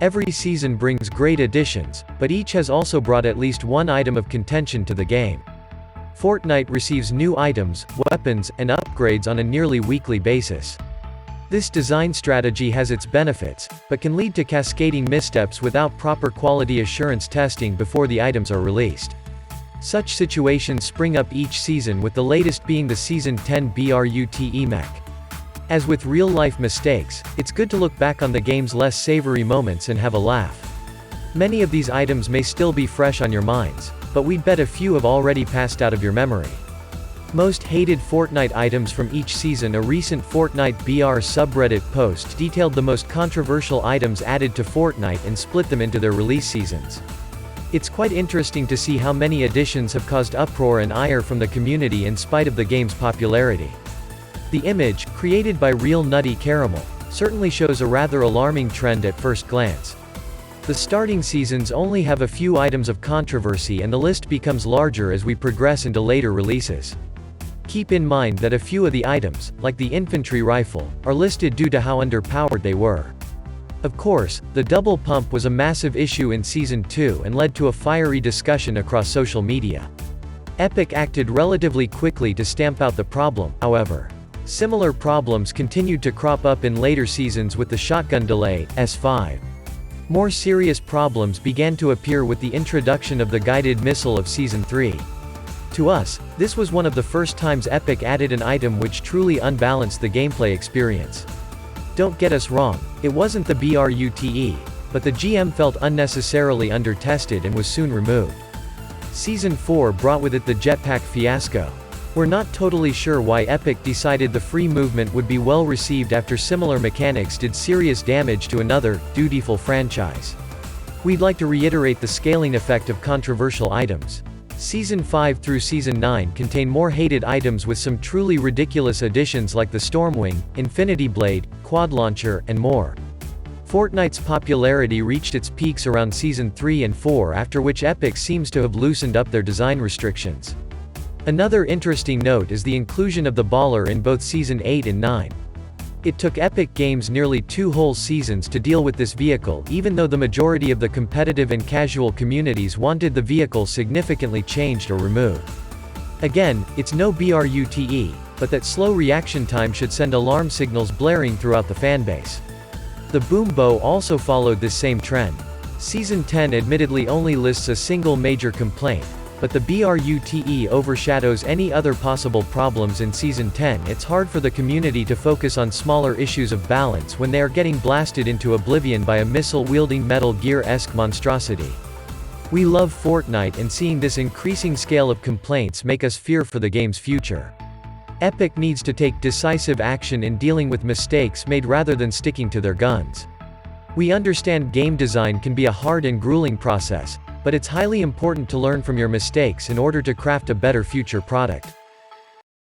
Every season brings great additions, but each has also brought at least one item of contention to the game. Fortnite receives new items, weapons, and upgrades on a nearly weekly basis. This design strategy has its benefits, but can lead to cascading missteps without proper quality assurance testing before the items are released. Such situations spring up each season, with the latest being the Season 10 BRUTE mech. As with real-life mistakes, it's good to look back on the game's less savory moments and have a laugh. Many of these items may still be fresh on your minds, but we'd bet a few have already passed out of your memory. Most hated Fortnite items from each season. A recent Fortnite BR subreddit post detailed the most controversial items added to Fortnite and split them into their release seasons. It's quite interesting to see how many additions have caused uproar and ire from the community in spite of the game's popularity. The image, created by Real Nutty Caramel, certainly shows a rather alarming trend at first glance. The starting seasons only have a few items of controversy, and the list becomes larger as we progress into later releases. Keep in mind that a few of the items, like the infantry rifle, are listed due to how underpowered they were. Of course, the double pump was a massive issue in Season 2 and led to a fiery discussion across social media. Epic acted relatively quickly to stamp out the problem, however. Similar problems continued to crop up in later seasons with the shotgun delay, S5. More serious problems began to appear with the introduction of the guided missile of Season 3. To us, this was one of the first times Epic added an item which truly unbalanced the gameplay experience. Don't get us wrong, it wasn't the BRUTE, but the GM felt unnecessarily under-tested and was soon removed. Season 4 brought with it the jetpack fiasco. We're not totally sure why Epic decided the free movement would be well received after similar mechanics did serious damage to another, dutiful franchise. We'd like to reiterate the scaling effect of controversial items. Season 5 through Season 9 contain more hated items with some truly ridiculous additions like the Stormwing, Infinity Blade, Quad Launcher, and more. Fortnite's popularity reached its peaks around Season 3 and 4, after which Epic seems to have loosened up their design restrictions. Another interesting note is the inclusion of the Baller in both Season 8 and 9. It took Epic Games nearly 2 whole seasons to deal with this vehicle, even though the majority of the competitive and casual communities wanted the vehicle significantly changed or removed. Again, it's no BRUTE, but that slow reaction time should send alarm signals blaring throughout the fanbase. The Boom Bow also followed this same trend. Season 10 admittedly only lists a single major complaint, but the BRUTE overshadows any other possible problems in Season 10. It's hard for the community to focus on smaller issues of balance when they are getting blasted into oblivion by a missile-wielding Metal Gear-esque monstrosity. We love Fortnite, and seeing this increasing scale of complaints make us fear for the game's future. Epic needs to take decisive action in dealing with mistakes made rather than sticking to their guns. We understand game design can be a hard and grueling process, but it's highly important to learn from your mistakes in order to craft a better future product.